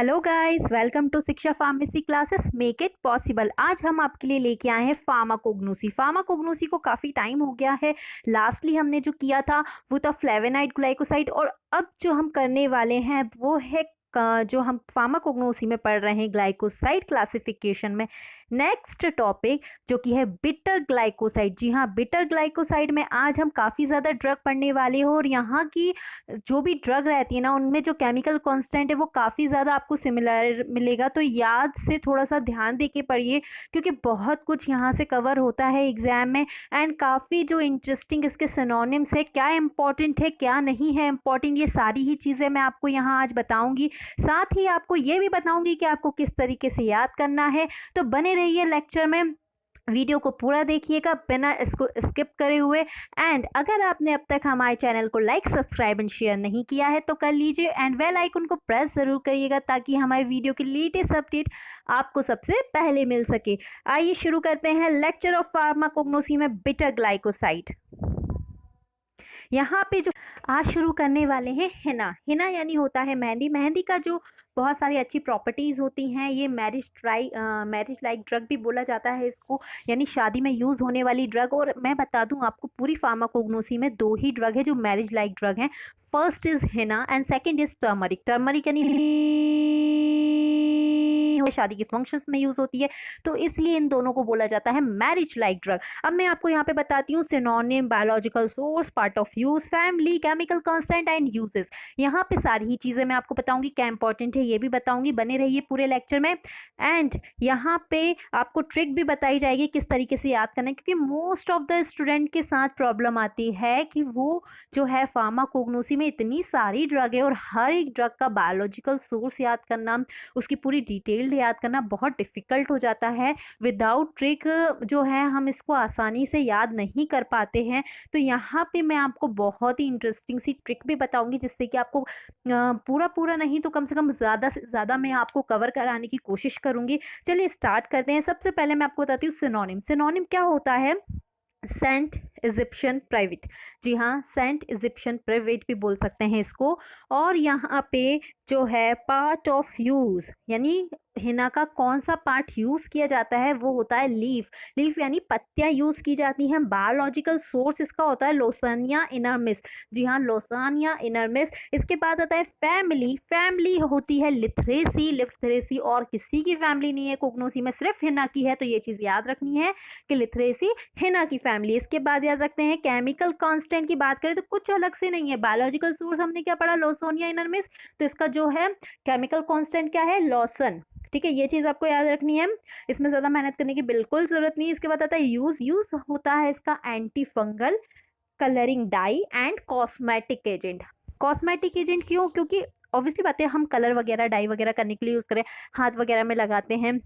Hello guys, welcome to शिक्षा pharmacy classes make it possible. आज हम आपके लिए लेके आए हैं फार्माकोग्नोसी। फार्माकोग्नोसी को काफ़ी टाइम हो गया है। लास्टली हमने जो किया था वो था फ्लेवेनाइड ग्लाइकोसाइड, और अब जो हम करने वाले हैं वो है जो हम फार्माकोग्नोसी में पढ़ रहे हैं ग्लाइकोसाइड क्लासिफिकेशन में नेक्स्ट टॉपिक जो कि है बिटर ग्लाइकोसाइड। जी हाँ, बिटर ग्लाइकोसाइड में आज हम काफ़ी ज़्यादा ड्रग पढ़ने वाले हो, और यहाँ की जो भी ड्रग रहती है ना उनमें जो केमिकल कांस्टेंट है वो काफ़ी ज़्यादा आपको सिमिलर मिलेगा। तो याद से थोड़ा सा ध्यान दे के पढ़िए, क्योंकि बहुत कुछ यहाँ से कवर होता है एग्जाम में। एंड काफ़ी जो इंटरेस्टिंग इसके सिनोनिम्स है, क्या इंपॉर्टेंट है क्या नहीं है इंपॉर्टेंट, ये सारी ही चीज़ें मैं आपको यहाँ आज बताऊँगी। साथ ही आपको ये भी बताऊँगी कि आपको किस तरीके से याद करना है। तो बने रहिए लेक्चर में, वीडियो को पूरा देखिएगा बिना इसको स्किप करे हुए। एंड अगर आपने अब तक हमारे चैनल को लाइक, सब्सक्राइब एंड शेयर नहीं किया है तो कर लीजिए, एंड बेल आइकन को प्रेस ज़रूर करिएगा ताकि हमारे वीडियो की लेटेस्ट अपडेट आपको सबसे पहले मिल सके। आइए शुरू करते हैं लेक्चर ऑफ फार्माकोग्नोसी में बिटर ग्लाइकोसाइड। यहाँ पे जो आज शुरू करने वाले हैं हिना। हिना यानी होता है मेहंदी। मेहंदी का जो बहुत सारी अच्छी प्रॉपर्टीज़ होती हैं, ये मैरिज लाइक ड्रग भी बोला जाता है इसको, यानी शादी में यूज़ होने वाली ड्रग। और मैं बता दूं आपको, पूरी फार्माकोग्नोसी में दो ही ड्रग है जो मैरिज लाइक ड्रग हैं। First is Hina and second is turmeric. Turmeric यानी शादी के फंक्शंस में यूज़ होती है, तो इसलिए इन दोनों को बोला जाता है मैरिज लाइक ड्रग। अब मैं आपको यहाँ पे बताती हूँ synonym, biological source, part of use, family, chemical constant and uses. यहाँ पे सारी ही चीज़ें मैं आपको बताऊंगी, क्या इंपॉर्टेंट है ये भी बताऊंगी। बने रहिए पूरे लेक्चर में। एंड यहाँ पे आपको ट्रिक भी बताई जाएगी किस तरीके से याद करना है, क्योंकि मोस्ट ऑफ द स्टूडेंट के साथ प्रॉब्लम आती है कि वो जो है फार्माकोग्नोसी में इतनी सारी ड्रग है और हर एक ड्रग का बायोलॉजिकल सोर्स याद करना, उसकी पूरी डिटेल याद करना बहुत डिफ़िकल्ट हो जाता है। विदाउट ट्रिक जो है हम इसको आसानी से याद नहीं कर पाते हैं। तो यहाँ पे मैं आपको बहुत ही इंटरेस्टिंग सी ट्रिक भी बताऊंगी, जिससे कि आपको पूरा पूरा नहीं तो कम से कम ज़्यादा से ज़्यादा मैं आपको कवर कराने की कोशिश करूँगी। चलिए स्टार्ट करते हैं। सबसे पहले मैं आपको बताती हूँ सिनोनिम। सिनोनिम क्या होता है? Saint Egyptian private. जी हाँ, सेंट इजिप्शियन प्राइवेट भी बोल सकते हैं इसको। और यहाँ पे जो है पार्ट ऑफ यूज, यानी हिना का कौन सा पार्ट यूज किया जाता है वो होता है लीफ। लीफ यानी पत्तियां यूज की जाती हैं। बायोलॉजिकल सोर्स इसका होता है लोसानिया इनर्मिस। जी हाँ, लोसानिया इनर्मिस। इसके बाद आता है फैमिली। फैमिली होती है लिथरेसी। लिथरेसी और किसी की फैमिली नहीं है कोग्नोसी में, सिर्फ हिना की है। तो ये चीज याद रखनी है कि लिथरेसी हिना की फैमिली। इसके बाद याद रखते हैं केमिकल कांस्टेंट की बात करें तो कुछ अलग से नहीं है। बायोलॉजिकल सोर्स हमने क्या पढ़ा? लोसोनिया इनर्मिस। तो इसका जो है केमिकल कांस्टेंट क्या है? लॉसन। ठीक है, ये चीज आपको याद रखनी है, इसमें ज्यादा मेहनत करने की बिल्कुल जरूरत नहीं। इसके बाद आता है यूज। यूज होता है इसका antifungal, colouring dye and cosmetic agent. Cosmetic agent क्यों? क्योंकि ऑब्वियसली बात है, हम कलर वगैरह डाई वगैरह करने के लिए यूज करें, हाथ वगैरह में लगाते हैं,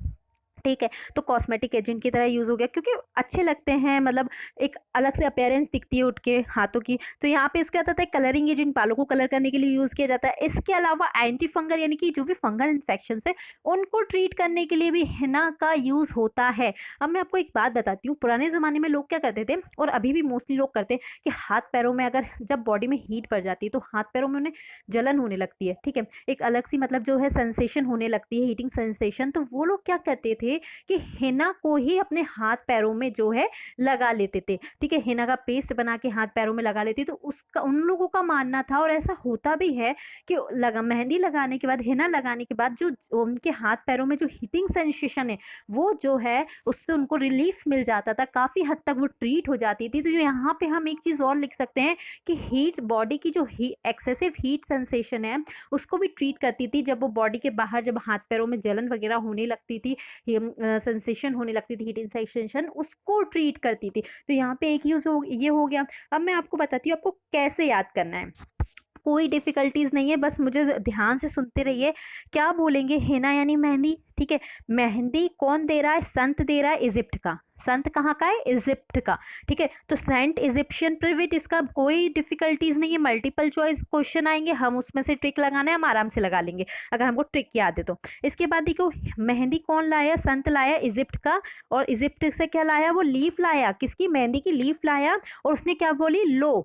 ठीक है, तो कॉस्मेटिक एजेंट की तरह यूज़ हो गया, क्योंकि अच्छे लगते हैं, मतलब एक अलग से अपीयरेंस दिखती है उठ के हाथों की। तो यहाँ पे इसका आता है कलरिंग एजेंट, बालों को कलर करने के लिए यूज़ किया जाता है। इसके अलावा एंटी फंगल, यानी कि जो भी फंगल इन्फेक्शन है उनको ट्रीट करने के लिए भी हिना का यूज़ होता है। अब मैं आपको एक बात बताती हूँ, पुराने ज़माने में लोग क्या करते थे, और अभी भी मोस्टली लोग करते हैं, कि हाथ पैरों में अगर जब बॉडी में हीट पड़ जाती है तो हाथ पैरों में उन्हें जलन होने लगती है, ठीक है, एक अलग सी मतलब जो है सेंसेशन होने लगती है, हीटिंग सेंसेशन। तो वो लोग क्या करते थे कि हिना को ही अपने हाथ पैरों में जो है लगा लेते थे, ठीक है, हिना का पेस्ट बना के हाथ पैरों में लगा लेते। तो उसका उन लोगों का मानना था, और ऐसा होता भी है कि मेहंदी लगाने के बाद, हिना लगाने के बाद जो उनके हाथ पैरों में जो हीटिंग सेंसेशन है वो जो है उससे उनको रिलीफ मिल जाता था, काफ़ी हद तक वो ट्रीट हो जाती थी। तो यहाँ पे हम एक चीज़ और लिख सकते हैं कि हीट, बॉडी की जो एक्सेसिव हीट सेंसेशन है उसको भी ट्रीट करती थी। जब वो बॉडी के बाहर, जब हाथ पैरों में जलन वगैरह होने लगती थी, सेंसेशन होने लगती थी, हीटिंग सेंसेशन, उसको ट्रीट करती थी। तो यहाँ पे एक यूज हो, ये हो गया। अब मैं आपको बताती हूँ आपको कैसे याद करना है। कोई डिफिकल्टीज नहीं है, बस मुझे ध्यान से सुनते रहिए। क्या बोलेंगे? हिना यानी मेहंदी, ठीक है, मेहंदी कौन दे रहा है? संत दे रहा है इजिप्ट का। संत कहाँ का है? इजिप्ट का, ठीक है। तो सेंट इजिप्शियन प्रिविट, इसका कोई डिफिकल्टीज नहीं है, मल्टीपल चॉइस क्वेश्चन आएंगे, हम उसमें से ट्रिक लगाना है, हम आराम से लगा लेंगे अगर हमको ट्रिक याद है तो। इसके बाद देखो, मेहंदी कौन लाया? संत लाया इजिप्ट का, और इजिप्ट से क्या लाया? वो लीफ लाया, किसकी? मेहंदी की लीफ लाया, और उसने क्या बोली? लो,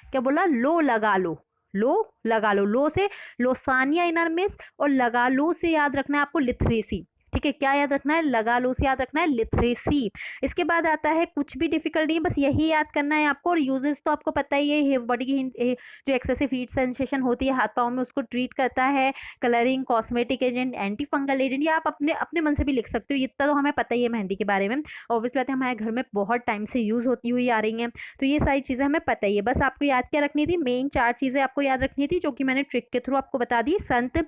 क्या बोला? लो लगा लो, लो लगा लो, लो से लोसानिया इनरमिस, और लगा लो से याद रखना है आपको लिथरेसी। ठीक है, क्या याद रखना है, लगा लो से याद रखना है लिथरेसी। इसके बाद आता है, कुछ भी डिफिकल्ट नहीं है, बस यही याद करना है आपको। और यूजेस तो आपको पता ही है, बॉडी की जो एक्सेसिव हीट सेंसेशन होती है हाथ पाँव में, उसको ट्रीट करता है। Colouring, cosmetic agent, anti fungal agent, या आप अपने अपने मन से भी लिख सकते हो, इतना तो हमें पता ही है मेहंदी के बारे में। ऑब्वियस बात है, हमारे घर में बहुत टाइम से यूज होती हुई आ रही हैं, तो ये सारी चीजें हमें पता ही है। बस आपको याद क्या रखनी थी, मेन 4 चीजें आपको याद रखनी थी, जो कि मैंने ट्रिक के थ्रू आपको बता दी। संत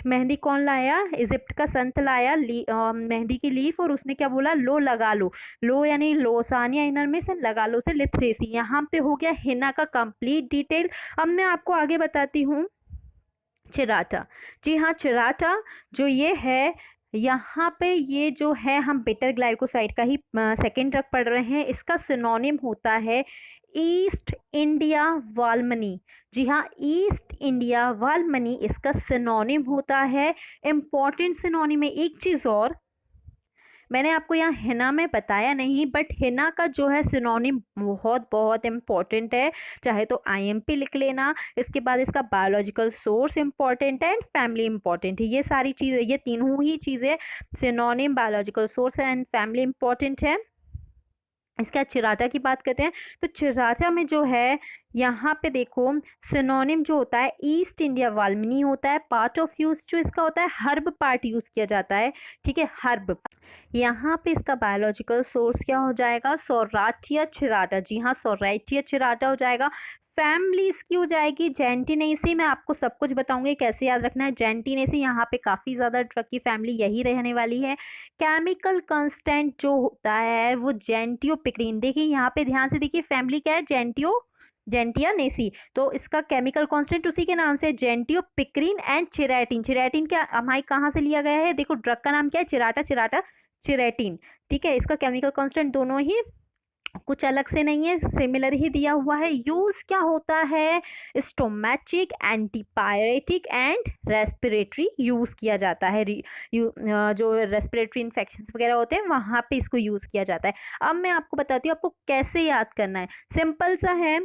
मेहंदी कौन लाया, इजिप्ट का संत लाया मेहंदी की लीफ, और उसने क्या बोला, लो लगा लो। लो यानी लोसानिया इनर में से, लगा लो से लिथरेसी। यहाँ पे हो गया हिना का कंप्लीट डिटेल। अब मैं आपको आगे बताती हूँ चिराटा। जी हाँ, चिराटा जो ये है, यहाँ पे ये जो है, हम बिटर ग्लाइकोसाइड का ही सेकेंड ड्रग पढ़ रहे हैं। इसका सिनोनिम होता है ईस्ट इंडिया वालमनी। जी हाँ, ईस्ट इंडिया वालमनी इसका सिनोनिम होता है। इंपॉर्टेंट सिनोनिम है। एक चीज और, मैंने आपको यहाँ हिना में बताया नहीं, बट हिना का जो है सिनोनिम बहुत बहुत इम्पॉर्टेंट है, चाहे तो आईएमपी लिख लेना। इसके बाद इसका बायोलॉजिकल सोर्स इम्पॉर्टेंट है एंड फैमिली इम्पॉर्टेंट है। ये सारी चीज़ें, ये तीनों ही चीज़ें, synonym, biological source and family important है। इसके बाद चिराटा की बात करते हैं, तो चिराटा में जो है, यहाँ पे देखो सिनोनिम जो होता है ईस्ट इंडिया वाल्मीनि होता है। पार्ट ऑफ यूज जो इसका होता है, हर्ब पार्ट यूज किया जाता है। ठीक है, हर्ब। यहाँ पे इसका बायोलॉजिकल सोर्स क्या हो जाएगा, सौराठिया चिराटा। जी हाँ, सौराठिया चिराटा हो जाएगा। फैमिली इसकी हो जाएगी जेंटिनेसी। मैं आपको सब कुछ बताऊंगी कैसे याद रखना है। जेंटिनेसी, यहाँ पे काफ़ी ज़्यादा ड्रग की फैमिली यही रहने वाली है। केमिकल कांस्टेंट जो होता है वो जेंटियो पिक्रीन। देखिए यहाँ पे ध्यान से देखिए, फैमिली क्या है, जेंटियो जेंटिया नेसी, तो इसका केमिकल कांस्टेंट उसी के नाम से जेंटियो पिक्रीन एंड चिरेटिन। चिरेटिन क्या हमारे कहाँ से लिया गया है, देखो ड्रग का नाम क्या है, चिराटा, चिराटा चिरेटिन। ठीक है, इसका केमिकल कांस्टेंट दोनों ही कुछ अलग से नहीं है, सिमिलर ही दिया हुआ है। यूज क्या होता है, स्टोमैटिक, एंटीपायरेटिक एंड रेस्पिरेटरी यूज किया जाता है। जो रेस्पिरेटरी इन्फेक्शन वगैरह होते हैं वहां पे इसको यूज किया जाता है। अब मैं आपको बताती हूँ आपको कैसे याद करना है। सिंपल सा है,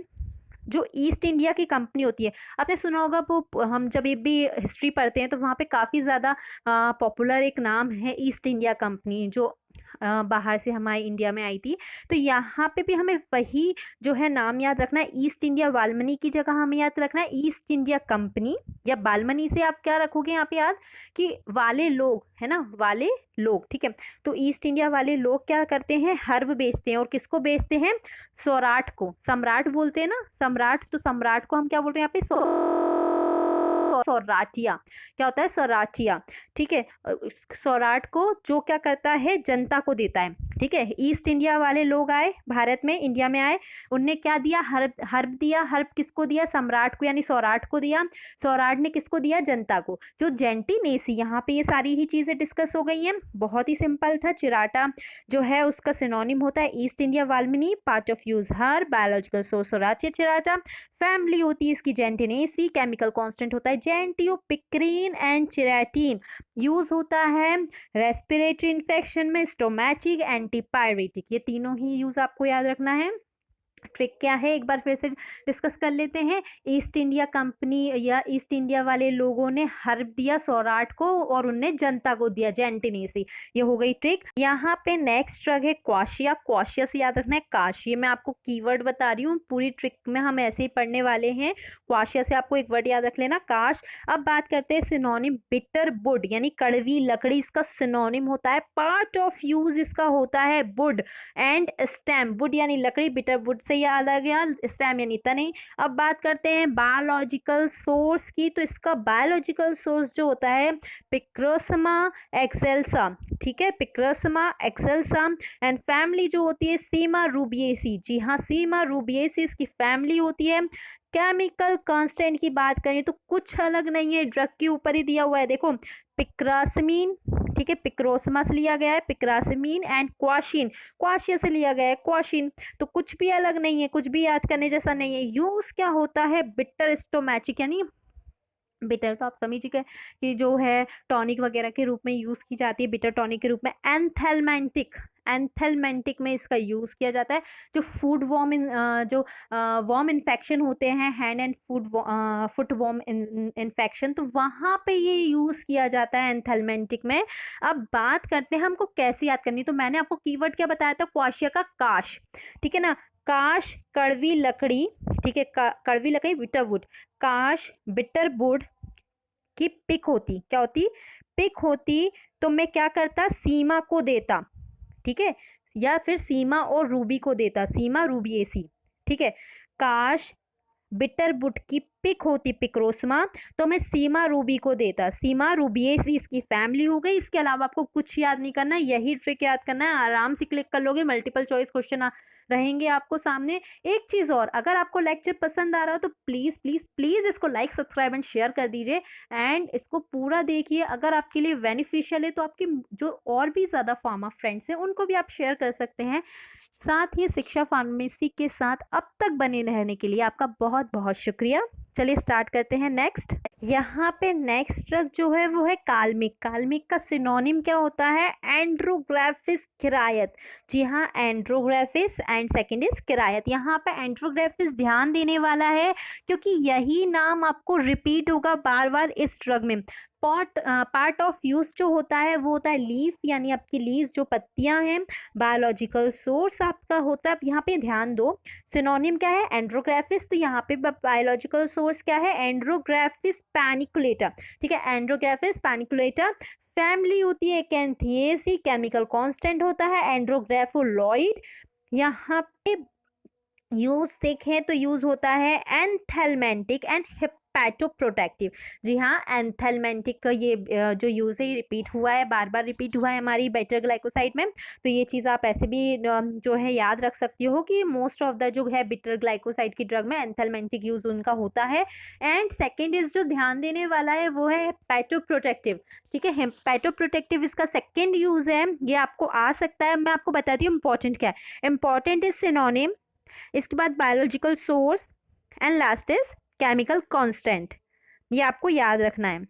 जो ईस्ट इंडिया की कंपनी होती है, आपने सुना होगा, वो हम जब ये भी हिस्ट्री पढ़ते हैं तो वहाँ पे काफ़ी ज़्यादा पॉपुलर एक नाम है ईस्ट इंडिया कंपनी, जो बाहर से हमारे इंडिया में आई थी। तो यहाँ पे भी हमें वही जो है नाम याद रखना है। ईस्ट इंडिया वालमनी की जगह हमें याद रखना है ईस्ट इंडिया कंपनी, या बालमनी से आप क्या रखोगे यहाँ पे याद, कि वाले लोग है ना, वाले लोग। ठीक है, तो ईस्ट इंडिया वाले लोग क्या करते हैं, हर्ब बेचते हैं। और किसको बेचते हैं, सौराठ को। सम्राट बोलते हैं ना, सम्राट, तो सम्राट को हम क्या बोल रहे हैं यहाँ पे, सौराठिया। क्या होता है, सौराठिया। ठीक है, सौराठ को जो क्या करता है, जनता को देता है। ठीक है, ईस्ट इंडिया वाले लोग आए भारत में, इंडिया में आए, उनने क्या दिया, हर्ब, हर्ब दिया। हर्ब किसको दिया, सम्राट को यानी सौराठ को दिया। सौराठ ने किसको दिया, जनता को। जो जेंटिनेसी, यहाँ पे ये सारी ही चीजें डिस्कस हो गई हैं। बहुत ही सिंपल था। चिराटा जो है उसका सिनोनिम होता है ईस्ट इंडिया वाल्मीनि, part of use herb, biological source Swertia chirata, family होती है इसकी जेंटिनेसी, केमिकल कांस्टेंट होता है जेंटियोपिक्रीन एंड चिरेटिन, यूज होता है रेस्पिरेटरी इन्फेक्शन में, स्टोमैटिक, एंटीपायरेटिक। ये तीनों ही यूज आपको याद रखना है। ट्रिक क्या है, एक बार फिर से डिस्कस कर लेते हैं। ईस्ट इंडिया कंपनी या ईस्ट इंडिया वाले लोगों ने हर्ब दिया सौराठ को, और उनने जनता को दिया जेंटिनेसी। ये हो गई ट्रिक। यहाँ पे नेक्स्ट ड्रग है क्वाशिया। क्वाशिया से याद रखना है काशी। मैं आपको कीवर्ड बता रही हूँ, पूरी ट्रिक में हम ऐसे ही पढ़ने वाले हैं। क्वाशिया से आपको एक वर्ड याद रख लेना, काश। अब बात करते हैं सिनोनिम, बिटर वुड यानी कड़वी लकड़ी इसका सिनोनिम होता है। पार्ट ऑफ यूज इसका होता है वुड एंड स्टेम। वुड यानी लकड़ी, बिटर वुड से याद आ गया, स्टेम यानी तने। अब बात करते हैं बायोलॉजिकल सोर्स की, तो इसका बायोलॉजिकल सोर्स जो होता है पिक्रोसमा एक्सेल्सा। ठीक है, पिक्रोसमा एक्सेल्सा। एंड फैमिली जो होती है सीमा रूबिएसी। जी हाँ, सीमा रूबिएसी इसकी फैमिली होती है। केमिकल कांस्टेंट की बात करें तो कुछ अलग नहीं है, ड्रग के ऊपर ही दिया हुआ है, देखो पिक्रासमीन। ठीक है, पिक्रोसमा से लिया गया है पिक्रासमीन, एंड क्वाशिन, क्वाशिया से लिया गया है क्वाशिन। तो कुछ भी अलग नहीं है, कुछ भी याद करने जैसा नहीं है। यूज क्या होता है, बिटर स्टोमैटिक यानी बिटर तो आप समझ गए कि जो है टॉनिक वगैरह के रूप में यूज की जाती है, बिटर टॉनिक के रूप में। एंथेलमेंटिक, एंथेलमेंटिक में इसका यूज़ किया जाता है। जो फूड वॉर्म जो वॉर्म इन्फेक्शन होते हैं, hand and foot worm infection, तो वहाँ पे ये यूज़ किया जाता है एंथेलमेंटिक में। अब बात करते हैं हमको कैसे याद करनी। तो मैंने आपको कीवर्ड क्या बताया था, क्वाशिया का काश, ठीक है ना। काश कड़वी लकड़ी, ठीक है, कड़वी लकड़ी बिटर वुड। काश बिटर वुड की पिक होती, क्या होती, पिक होती, तो मैं क्या करता, सीमा को देता, ठीक है, या फिर सीमा और रूबी को देता, सीमा रूबी एसी, ठीक है। काश बिटर बुट की पिक होती पिक्रोसमा, तो मैं सीमा रूबी को देता, सीमा रूबिएसी इसकी फैमिली हो गई। इसके अलावा आपको कुछ याद नहीं करना, यही ट्रिक याद करना है, आराम से क्लिक कर लोगे, मल्टीपल चॉइस क्वेश्चन रहेंगे आपको सामने। एक चीज़ और, अगर आपको लेक्चर पसंद आ रहा हो तो प्लीज़ प्लीज़ प्लीज़ इसको लाइक सब्सक्राइब एंड शेयर कर दीजिए, एंड इसको पूरा देखिए। अगर आपके लिए बेनिफिशियल है तो आपके जो और भी ज़्यादा फार्मा फ्रेंड्स हैं उनको भी आप शेयर कर सकते हैं। साथ ही शिक्षा फार्मेसी के साथ अब तक बने रहने के लिए आपका बहुत बहुत शुक्रिया। चलिए स्टार्ट करते हैं। नेक्स्ट, यहाँ पे नेक्स्ट ड्रग जो है वो है काल्मिक। काल्मिक का सिनोनिम क्या होता है, एंड्रोग्राफिस किरायत। जी हाँ, एंड्रोग्राफिस एंड सेकंड इज किरायत। यहाँ पे एंड्रोग्राफिस ध्यान देने वाला है क्योंकि यही नाम आपको रिपीट होगा बार बार इस ड्रग में। पार्ट ऑफ यूज जो होता है वो होता है लीफ, यानी आपकी लीव्स जो पत्तियां हैं। बायोलॉजिकल सोर्स आपका होता है, यहाँ पे ध्यान दो, सिनोनिम क्या है, एंड्रोग्राफिस, तो यहाँ पे बायोलॉजिकल सोर्स क्या है, एंड्रोग्राफिस पैनिकुलेटा, ठीक है, एंड्रोग्राफिस पैनिकुलेटा। फैमिली होती है कैंथियेसी, केमिकल कांस्टेंट होता है एंड्रोग्राफोलॉइड। यहाँ पे यूज देखें तो यूज होता है एंथेलमेंटिक एंड हेपेटोप्रोटेक्टिव। जी हाँ, एंथेलमेंटिक का ये जो यूज है रिपीट हुआ है, बार बार रिपीट हुआ है हमारी बेटर ग्लाइकोसाइड में। तो ये चीज़ आप ऐसे भी जो है याद रख सकती हो कि मोस्ट ऑफ द जो है बिटर ग्लाइकोसाइड की ड्रग में एंथेलमेंटिक यूज उनका होता है। एंड सेकेंड इज जो ध्यान देने वाला है वो है हेपेटोप्रोटेक्टिव, ठीक है, हेपेटोप्रोटेक्टिव इसका सेकेंड यूज है, ये आपको आ सकता है। मैं आपको बताती हूँ इंपॉर्टेंट क्या है। इंपॉर्टेंट इज सिनोनिम, इसके बाद biological source, and last is chemical constant. ये आपको याद रखना है।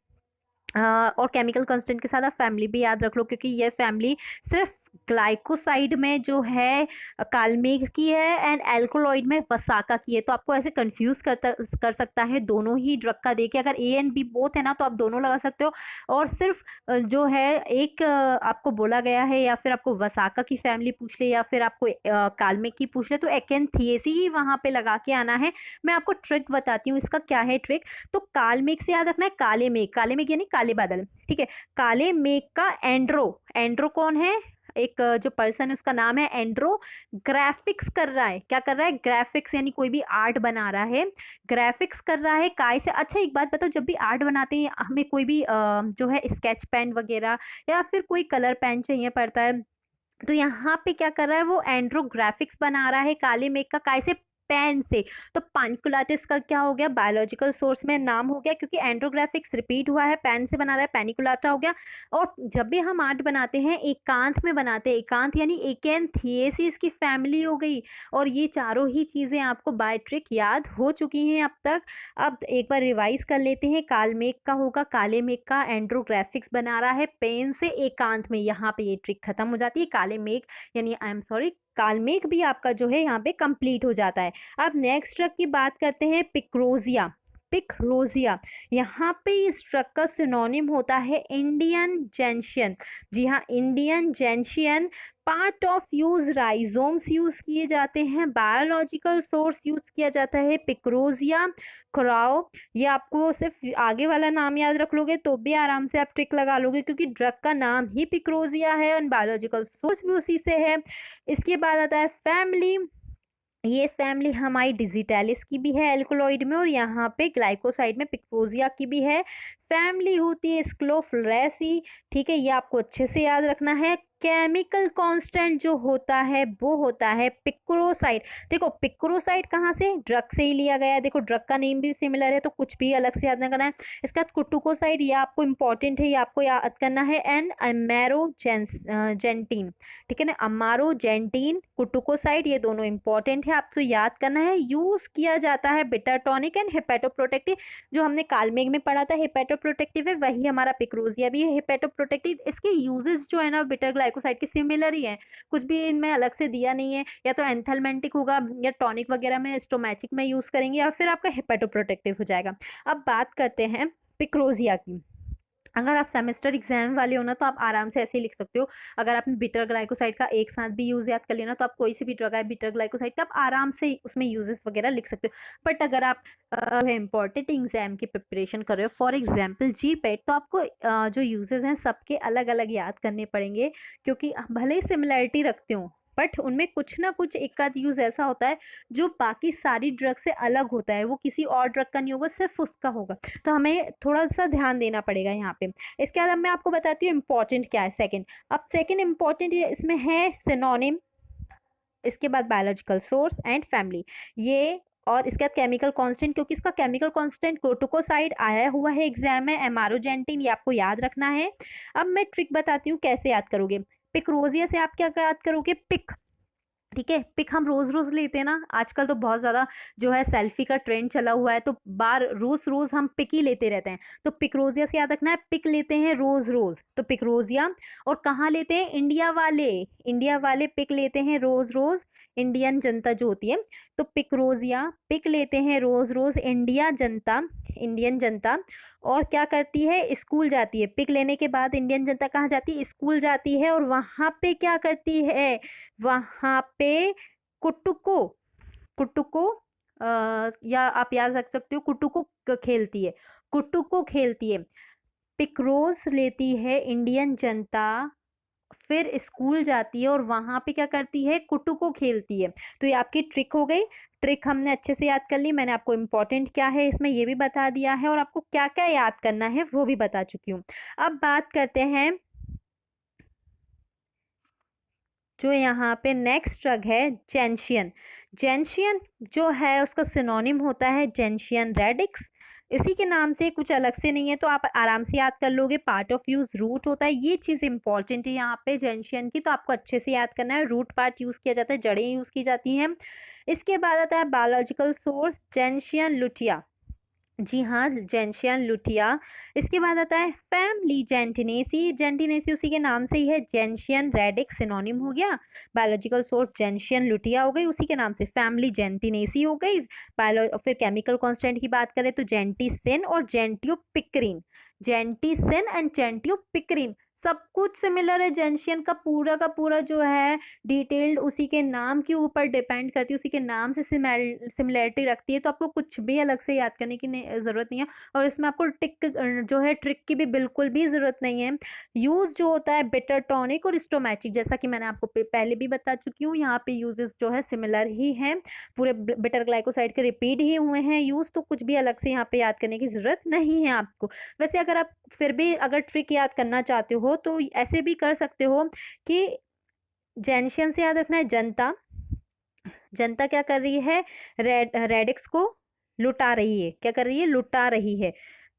और केमिकल कांस्टेंट के साथ आप फैमिली भी याद रख लो, क्योंकि ये फैमिली सिर्फ ग्लाइकोसाइड में जो है काल्मेग की है एंड एल्कोलॉइड में वसाका की है। तो आपको ऐसे कंफ्यूज कर सकता है दोनों ही ड्रग का देके। अगर ए एंड बी बोथ है ना तो आप दोनों लगा सकते हो, और सिर्फ जो है एक आपको बोला गया है, या फिर आपको वसाका की फैमिली पूछ ले या फिर आपको काल्मेग की पूछ ले, तो एक्एनथिएसी ही वहाँ पे लगा के आना है। मैं आपको ट्रिक बताती हूँ, इसका क्या है ट्रिक। तो काल्मेग से याद रखना है काले मेघ, काले मेघ यानी काले बादल, ठीक है। काले मेघ का एंड्रो, एंड्रो कौन है, एक जो पर्सन है उसका नाम है एंड्रो। ग्राफिक्स कर रहा है, क्या कर रहा है, ग्राफिक्स यानी कोई भी आर्ट बना रहा है, ग्राफिक्स कर रहा है काय से। अच्छा एक बात बताओ, जब भी आर्ट बनाते हैं हमें कोई भी जो है स्केच पेन वगैरह या फिर कोई कलर पेन चाहिए पड़ता है, तो यहाँ पे क्या कर रहा है वो एंड्रो ग्राफिक्स बना रहा है काले मेघ का काय से, पेन से। तो पैनिकुलाटिस का क्या हो गया, बायोलॉजिकल सोर्स में नाम हो गया, क्योंकि एंड्रोग्राफिक्स रिपीट हुआ है, पेन से बना रहा है, पैनिकुलाटा हो गया। और जब भी हम आर्ट बनाते हैं एकांत में बनाते हैं, एकांत यानी एकेंथिएसिस की फैमिली हो गई। और ये चारों ही चीजें आपको बाय ट्रिक याद हो चुकी हैं अब तक। अब एक बार रिवाइज कर लेते हैं। कालमेघ का होगा, काले मेघ का एंड्रोग्राफिक्स बना रहा है पेन से एकांत में, यहाँ पे ये ट्रिक खत्म हो जाती है। काले मेघ यानी आई एम सॉरी काल्मेघ भी आपका जो है यहाँ पे कंप्लीट हो जाता है। अब नेक्स्ट ड्रग की बात करते हैं, पिक्रोजिया। पिक्रोजिया, यहाँ पे इस ड्रग का सिनोनिम होता है इंडियन जेंशियन। जी हाँ, Indian gentian. Part of use rhizomes use किए जाते हैं, बायोलॉजिकल सोर्स यूज किया जाता है पिक्रोजिया क्राओ। ये आपको सिर्फ आगे वाला नाम याद रख लोगे तो भी आराम से आप ट्रिक लगा लोगे, क्योंकि ड्रग का नाम ही पिक्रोजिया है और बायोलॉजिकल सोर्स भी उसी से है। इसके बाद आता है फैमिली। ये फैमिली हमारी डिजिटैलिस की भी है एल्कोलॉइड में, और यहाँ पे ग्लाइकोसाइड में पिक्रोजिया की भी है। फैमिली होती है स्क्लोफलेसी, ठीक है, ये आपको अच्छे से याद रखना है। केमिकल कांस्टेंट जो होता है वो होता है पिक्रोसाइड। देखो पिक्रोसाइड कहाँ से, ड्रग से ही लिया गया है। देखो ड्रग का नेम भी सिमिलर है तो कुछ भी अलग से याद ना करना है। इसका कुटुकोसाइड, ये आपको इंपॉर्टेंट है, ये आपको याद करना है। एंड अमेरो जेंटीन, ठीक है ना, अमारो जेंटीन कुटुकोसाइड, ये दोनों इंपॉर्टेंट है, आपको याद करना है। यूज किया जाता है बिटर टॉनिक एंड हेपेटोप्रोटेक्टिव। जो हमने कालमेघ में पढ़ा था हेपेटोप्रोटेक्टिव है, वही हमारा पिक्रोजिया भी है हेपेटोप्रोटेक्टिव। इसके यूजेस जो है ना बिटर ग्लाइकोसाइड के सिमिलर ही है, कुछ भी इनमें अलग से दिया नहीं है। या तो एंथेल्मेंटिक होगा या टॉनिक वगैरह में स्टोमैचिक में यूज करेंगे या फिर आपका हेपेटोप्रोटेक्टिव हो जाएगा। अब बात करते हैं पिक्रोजिया की। अगर आप सेमेस्टर एग्जाम वाले हो ना तो आप आराम से ऐसे ही लिख सकते हो। अगर आपने बिटर ग्लाइकोसाइड का एक साथ भी यूज याद कर लेना तो आप कोई सी भी ड्रग है बिटर ग्लाइकोसाइड का आप आराम से उसमें यूजेस वगैरह लिख सकते हो। बट अगर आप इम्पोर्टेंट एग्जाम की प्रिपरेशन कर रहे हो, फॉर एग्जाम्पल जी पेट, तो आपको जो यूजेस हैं सबके अलग अलग याद करने पड़ेंगे, क्योंकि भले ही सिमिलैरिटी रखते हो बट उनमें कुछ ना कुछ एक आध यूज ऐसा होता है जो बाकी सारी ड्रग से अलग होता है, वो किसी और ड्रग का नहीं होगा, सिर्फ उसका होगा। तो हमें थोड़ा सा ध्यान देना पड़ेगा यहाँ पे। इसके बाद अब मैं आपको बताती हूँ इम्पोर्टेंट क्या है सेकंड। अब सेकंड इम्पोर्टेंट इसमें है सिनोनिम, इसके बाद बायोलॉजिकल सोर्स एंड फैमिली, ये और इसके बाद केमिकल कांस्टेंट, क्योंकि इसका केमिकल कांस्टेंट कोर्टिकोसाइड आया हुआ है एग्जाम में, एमारोजेंटिन, ये आपको याद रखना है। अब मैं ट्रिक बताती हूँ कैसे याद करोगे। पिक्रोजिया से आप क्या याद करोगे, पिक, ठीक है। पिक हम रोज रोज लेते हैं ना, आजकल तो बहुत ज्यादा जो है सेल्फी का ट्रेंड चला हुआ है, तो बार रोज रोज हम पिक ही लेते रहते हैं। तो पिक्रोजिया से याद रखना है, पिक लेते हैं रोज रोज, तो पिक्रोजिया। और कहाँ लेते हैं, इंडिया वाले, इंडिया वाले पिक लेते हैं रोज रोज, इंडियन जनता जो होती है। तो पिक्रोजिया पिक लेते हैं रोज रोज इंडिया जनता, इंडियन जनता। और क्या करती है, स्कूल जाती है। पिक लेने के बाद इंडियन जनता कहाँ जाती है, स्कूल जाती है। और वहां पे क्या करती है, वहां पे कुटुको, कुटुको या आप याद रख सकते हो कुटुको खेलती है, कुटुको खेलती है। पिकरोज लेती है इंडियन जनता, फिर स्कूल जाती है और वहां पे क्या करती है, कुटुको खेलती है। तो ये आपकी ट्रिक हो गई। ट्रिक हमने अच्छे से याद कर ली, मैंने आपको इम्पोर्टेंट क्या है इसमें ये भी बता दिया है, और आपको क्या क्या याद करना है वो भी बता चुकी हूँ। अब बात करते हैं जो यहाँ पे नेक्स्ट ड्रग है, जेंशियन। जेंशियन जो है उसका सिनोनिम होता है जेंशियन रेडिक्स, इसी के नाम से, कुछ अलग से नहीं है, तो आप आराम से याद कर लोगे। पार्ट ऑफ यूज रूट होता है, ये चीज़ इंपॉर्टेंट है यहाँ पे जेंशियन की, तो आपको अच्छे से याद करना है। रूट पार्ट यूज किया जाता है, जड़ें यूज की जाती हैं। इसके बाद आता है बायोलॉजिकल सोर्स, जेंशियन लुटिया, जी हाँ, जेंशियन लुटिया। इसके बाद आता है फैमिली, जेंटिनेसी, जेंटिनेसी उसी के नाम से ही है, जेंशियन रेडिक्स सिनोनिम हो गया। बायोलॉजिकल सोर्स जेंशियन लुटिया हो गई, उसी के नाम से फैमिली जेंटिनेसी हो गई। बायो फिर केमिकल कांस्टेंट की बात करें तो जेंटिसिन और जेंटियोपिक्रिन, जेंटिसिन एंड जेंटियोपिक्रिन, सब कुछ सिमिलर है। जेंशियन का पूरा जो है डिटेल्ड उसी के नाम के ऊपर डिपेंड करती है, उसी के नाम से सिमिलैरिटी रखती है, तो आपको कुछ भी अलग से याद करने की ज़रूरत नहीं है। और इसमें आपको टिक जो है ट्रिक की भी बिल्कुल भी ज़रूरत नहीं है। यूज़ जो होता है बिटर टॉनिक और स्टोमैचिक, जैसा कि मैंने आपको पहले भी बता चुकी हूँ, यहाँ पे यूजेस जो है सिमिलर ही हैं, पूरे बिटर ग्लाइकोसाइड के रिपीट ही हुए हैं यूज़, तो कुछ भी अलग से यहाँ पे याद करने की ज़रूरत नहीं है आपको। वैसे अगर आप फिर भी अगर ट्रिक याद करना चाहते हो तो ऐसे भी कर सकते हो कि जेंशियन से याद रखना है जनता, जनता क्या कर रही है, रेडिक्स को लुटा रही है, क्या कर रही है, लुटा रही है।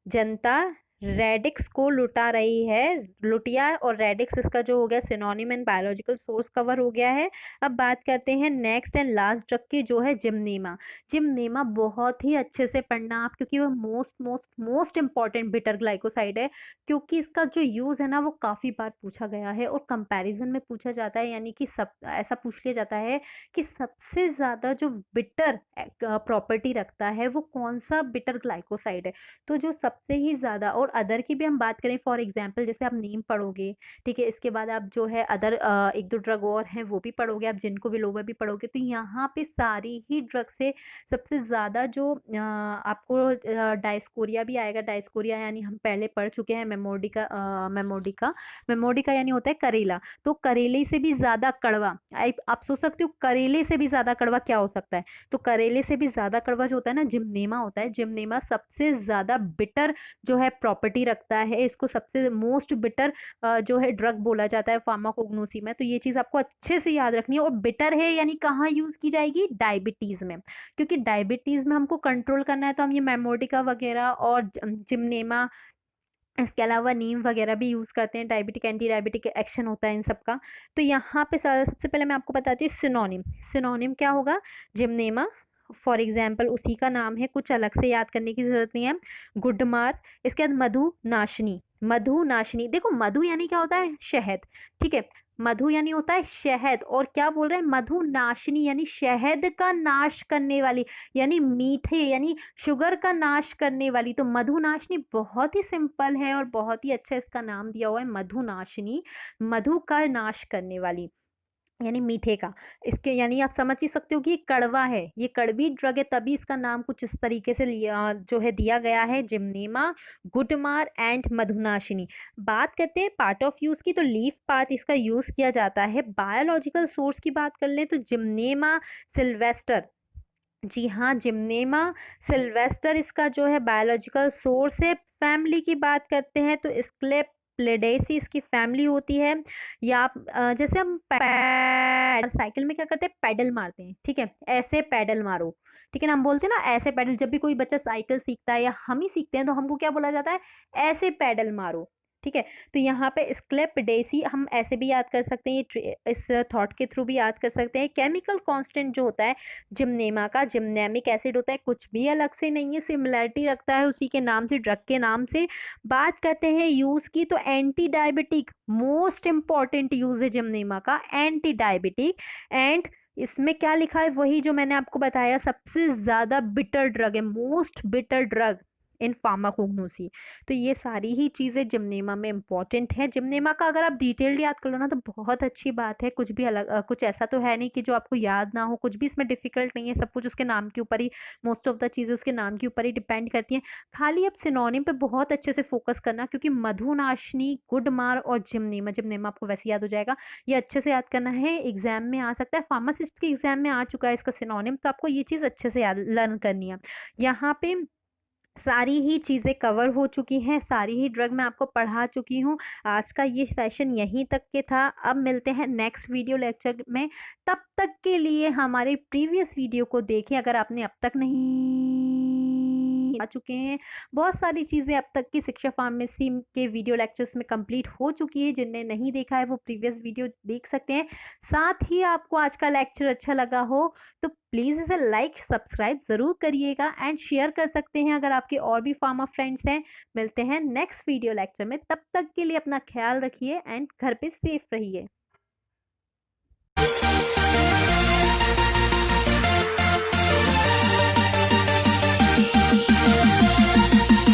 जनता रेडिक्स को लुटा रही है, लुटिया और रेडिक्स इसका जो हो गया synonym and biological source cover हो गया है। अब बात करते हैं नेक्स्ट एंड लास्ट ड्रग की, जो है जिमनेमा। जिमनेमा बहुत ही अच्छे से पढ़ना आप, क्योंकि वो most most most important bitter glycoside है, क्योंकि इसका जो यूज़ है ना वो काफ़ी बार पूछा गया है और कंपैरिजन में पूछा जाता है, यानी कि सब ऐसा पूछ लिया जाता है कि सबसे ज़्यादा जो बिटर प्रॉपर्टी रखता है वो कौन सा बिटर ग्लाइकोसाइड है। तो जो सबसे ही ज़्यादा, और अदर की भी हम बात करें, फॉर एग्जांपल जैसे आप नीम पढ़ोगे, ठीक है, इसके बाद आप जो है अदर एक दो ड्रग और हैं वो भी पढ़ोगे, आप जिनको बिलोवा भी पढ़ोगे, तो यहाँ पे सारी ही ड्रग से सबसे ज़्यादा जो आपको डायस्कोरिया भी आएगा। डायस्कोरिया यानी हम पहले पढ़ चुके हैं मेमोडिका, मेमोडिका, मेमोडिका यानी होता है करेला। तो करेले से भी ज़्यादा कड़वा, आप सोच सकते हो करेले से भी ज़्यादा कड़वा क्या हो सकता है, तो करेले से भी ज़्यादा कड़वा जो होता है ना, जिमनेमा होता है। जिमनेमा सबसे ज़्यादा बिटर जो है प्रॉपर्टी रखता है, इसको सबसे मोस्ट बिटर जो है ड्रग बोला जाता है फार्माकोग्नोसी में। तो ये चीज़ आपको अच्छे से याद रखनी है। और बिटर है यानी कहाँ यूज़ की जाएगी, डायबिटीज़ में, क्योंकि डायबिटीज़ में हमको कंट्रोल करना है, तो हम ये मेमोडिका वगैरह और जिमनेमा, इसके अलावा नीम वगैरह भी यूज़ करते हैं, डायबिटिक एंटी डायबिटिक एक्शन होता है इन सब का। तो यहाँ पे सबसे पहले मैं आपको बताती हूँ सिनोनिम। सिनोनिम क्या होगा, जिमनेमा फॉर एग्जाम्पल उसी का नाम है, कुछ अलग से याद करने की जरूरत नहीं है। गुडमार, इसके बाद मधु नाशनी, मधु नाशनी, देखो मधु यानी क्या होता है, शहद, ठीक है। मधु यानी होता है शहद, और क्या बोल रहे हैं, मधुनाशिनी यानी शहद का नाश करने वाली, यानी मीठे यानी शुगर का नाश करने वाली। तो मधुनाशिनी बहुत ही सिंपल है और बहुत ही अच्छा इसका नाम दिया हुआ है, मधुनाशिनी, मधु का नाश करने वाली यानी मीठे का। इसके यानी आप समझ ही सकते हो कि ये कड़वा है, ये कड़वी ड्रग है, तभी इसका नाम कुछ इस तरीके से लिया जो है दिया गया है, जिम्नेमा, गुडमार एंड मधुनाशिनी। बात करते हैं पार्ट ऑफ यूज की, तो लीफ पार्ट इसका यूज किया जाता है। बायोलॉजिकल सोर्स की बात कर ले तो जिम्नेमा सिल्वेस्टर, जी हाँ, जिम्नेमा सिल्वेस्टर इसका जो है बायोलॉजिकल सोर्स है। फैमिली की बात करते हैं तो स्क्लेप्लेडेसी इसकी फैमिली होती है। या आप जैसे हम साइकिल में क्या करते हैं, पैडल मारते हैं, ठीक है, ऐसे पैडल मारो, ठीक है ना, हम बोलते हैं ना ऐसे पैडल। जब भी कोई बच्चा साइकिल सीखता है या हम ही सीखते हैं तो हमको क्या बोला जाता है, ऐसे पैडल मारो, ठीक है। तो यहाँ पे स्क्लेप्डेसी हम ऐसे भी याद कर सकते हैं, इस थॉट के थ्रू भी याद कर सकते हैं। केमिकल कांस्टेंट जो होता है जिम्नेमा का, जिम्नेमिक एसिड होता है, कुछ भी अलग से नहीं है, सिमिलरिटी रखता है उसी के नाम से, ड्रग के नाम से। बात करते हैं यूज की, तो anti diabetic most important use है जिम्नेमा का, एंटी डायबिटिक। एंड इसमें क्या लिखा है, वही जो मैंने आपको बताया, सबसे ज्यादा बिटर ड्रग है, most bitter drug in pharmacognosy. तो ये सारी ही चीज़ें जिम्नेमा में इंपॉर्टेंट है। जिम्नेमा का अगर आप डिटेल्ड याद कर लो ना तो बहुत अच्छी बात है, कुछ भी अलग कुछ ऐसा तो है नहीं कि जो आपको याद ना हो, कुछ भी इसमें डिफिकल्ट नहीं है, सब कुछ उसके नाम के ऊपर ही, मोस्ट ऑफ द चीज़ें उसके नाम के ऊपर ही डिपेंड करती हैं। खाली अब सिनोनिम पे बहुत अच्छे से फोकस करना, क्योंकि मधुनाशिनी, गुडमार और जिम्नेमा, जिम्नेमा आपको वैसे याद हो जाएगा, ये अच्छे से याद करना है, एग्जाम में आ सकता है, फार्मासिस्ट के एग्जाम में आ चुका है इसका सिनोनिम, तो आपको ये चीज़ अच्छे से याद लर्न करनी है। यहाँ पे सारी ही चीज़ें कवर हो चुकी हैं, सारी ही ड्रग मैं आपको पढ़ा चुकी हूँ। आज का ये सेशन यहीं तक के था। अब मिलते हैं नेक्स्ट वीडियो लेक्चर में। तब तक के लिए हमारे प्रीवियस वीडियो को देखें अगर आपने अब तक नहीं आ चुके हैं। बहुत सारी चीज़ें अब तक की शिक्षा फार्मेसी के वीडियो लेक्चर्स में कंप्लीट हो चुकी है, जिनने नहीं देखा है वो प्रीवियस वीडियो देख सकते हैं। साथ ही आपको आज का लेक्चर अच्छा लगा हो तो प्लीज़ इसे लाइक सब्सक्राइब ज़रूर करिएगा एंड शेयर कर सकते हैं अगर आपके और भी फार्मा फ्रेंड्स हैं। मिलते हैं नेक्स्ट वीडियो लेक्चर में, तब तक के लिए अपना ख्याल रखिए एंड घर पे सेफ रहिए।